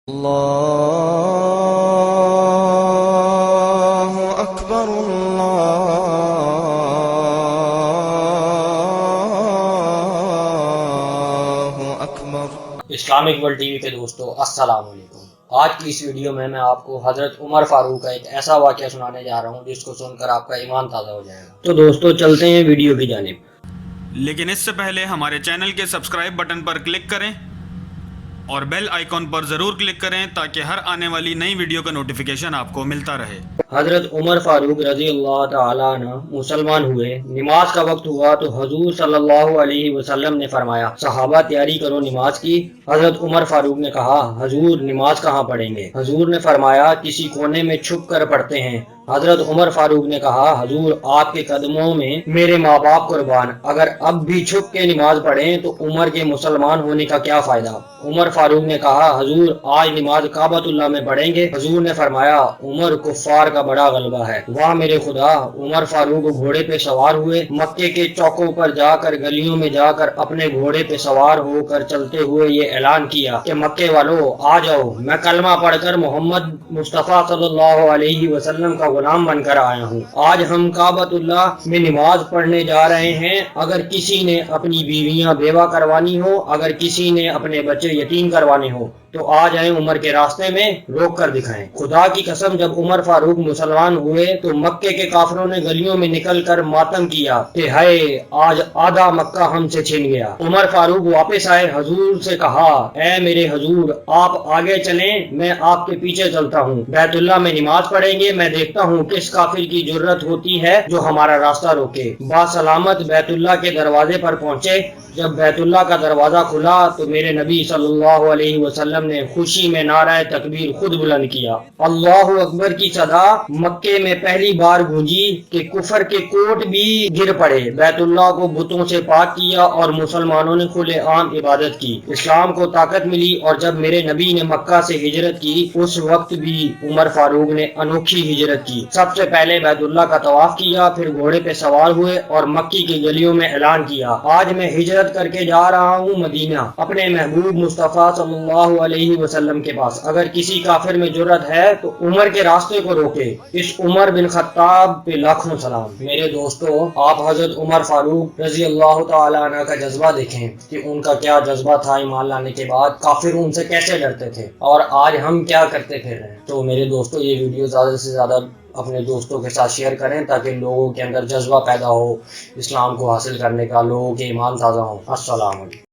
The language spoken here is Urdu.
اللہ اکبر اللہ اکبر۔ اسلامک ورلڈ ٹی وی کے دوستو السلام علیکم۔ آج کی اس ویڈیو میں آپ کو حضرت عمر فاروق کا ایک ایسا واقعہ سنانے جا رہا ہوں جس کو سن کر آپ کا ایمان تازہ ہو جائے گا۔ تو دوستو چلتے ہیں ویڈیو کی جانب، لیکن اس سے پہلے ہمارے چینل کے سبسکرائب بٹن پر کلک کریں اور بیل آئیکن پر ضرور کلک کریں تاکہ ہر آنے والی نئی ویڈیو کا نوٹیفیکیشن آپ کو ملتا رہے۔ حضرت عمر فاروق رضی اللہ تعالیٰ عنہ مسلمان ہوئے، نماز کا وقت ہوا تو حضور صلی اللہ علیہ وسلم نے فرمایا صحابہ تیاری کرو نماز کی۔ حضرت عمر فاروق نے کہا حضور نماز کہاں پڑھیں گے؟ حضور نے فرمایا کسی کونے میں چھپ کر پڑھتے ہیں۔ حضرت عمر فاروق نے کہا حضور آپ کے قدموں میں میرے ماں باپ قربان، اگر اب بھی چھپ کے نماز پڑھیں تو عمر کے مسلمان ہونے کا کیا فائدہ؟ عمر فاروق نے کہا حضور آج نماز کعبۃ اللہ میں پڑھیں گے۔ حضور نے فرمایا عمر کفار کا بڑا غلبہ ہے۔ واہ میرے خدا! عمر فاروق گھوڑے پہ سوار ہوئے، مکے کے چوکوں پر جا کر گلیوں میں جا کر اپنے گھوڑے پہ سوار ہو کر چلتے ہوئے یہ اعلان کیا کہ مکے والو آ جاؤ، میں کلمہ پڑھ کر محمد مصطفیٰ صلی اللہ علیہ وسلم کا غلام بن کر آیا ہوں۔ آج ہم کعبۃ اللہ میں نماز پڑھنے جا رہے ہیں۔ اگر کسی نے اپنی بیویاں بیوہ کروانی ہو، اگر کسی نے اپنے بچے یتیم کروانے ہو تو آ جائیں عمر کے راستے میں، روک کر دکھائیں۔ خدا کی قسم جب عمر فاروق مسلمان ہوئے تو مکے کے کافروں نے گلیوں میں نکل کر ماتم کیا کہ ہائے آج آدھا مکہ ہم سے چھن گیا۔ عمر فاروق واپس آئے، حضور سے کہا اے میرے حضور آپ آگے چلیں، میں آپ کے پیچھے چلتا ہوں، بیت اللہ میں نماز پڑھیں گے، میں دیکھتا ہوں کس کافر کی جرت ہوتی ہے جو ہمارا راستہ روکے۔ باسلامت بیت اللہ کے دروازے پر پہنچے۔ جب بیت اللہ کا دروازہ کھلا تو میرے نبی صلی اللہ علیہ وسلم نے خوشی میں نعرہ تکبیر خود بلند کیا۔ اللہ اکبر کی صدا مکے میں پہلی بار گونجی کہ کفر کے کوٹ بھی گر پڑے، بیت اللہ کو بتوں سے پاک کیا اور مسلمانوں نے کھلے عام عبادت کی، اسلام کو طاقت ملی۔ اور جب میرے نبی نے مکہ سے ہجرت کی اس وقت بھی عمر فاروق نے انوکھی ہجرت کی۔ سب سے پہلے بیت اللہ کا طواف کیا، پھر گھوڑے پہ سوار ہوئے اور مکی کی گلیوں میں اعلان کیا آج میں ہجرت کر کے جا رہا ہوں مدینہ، اپنے محبوب مصطفیٰ صلی اللہ علیہ وسلم کے پاس۔ اگر کسی کافر میں جرت ہے تو عمر کے راستے کو روکے۔ اس عمر بن خطاب پہ لاکھوں سلام۔ میرے دوستو آپ حضرت عمر فاروق رضی اللہ تعالیٰ عنہ کا جذبہ دیکھیں کہ ان کا کیا جذبہ تھا، ایمان لانے کے بعد کافر ان سے کیسے ڈرتے تھے، اور آج ہم کیا کرتے پھر رہے ہیں۔ تو میرے دوستو یہ ویڈیو زیادہ سے زیادہ اپنے دوستوں کے ساتھ شیئر کریں تاکہ لوگوں کے اندر جذبہ پیدا ہو اسلام کو حاصل کرنے کا، لوگوں کے ایمان تازہ ہوں۔ السلام علیکم۔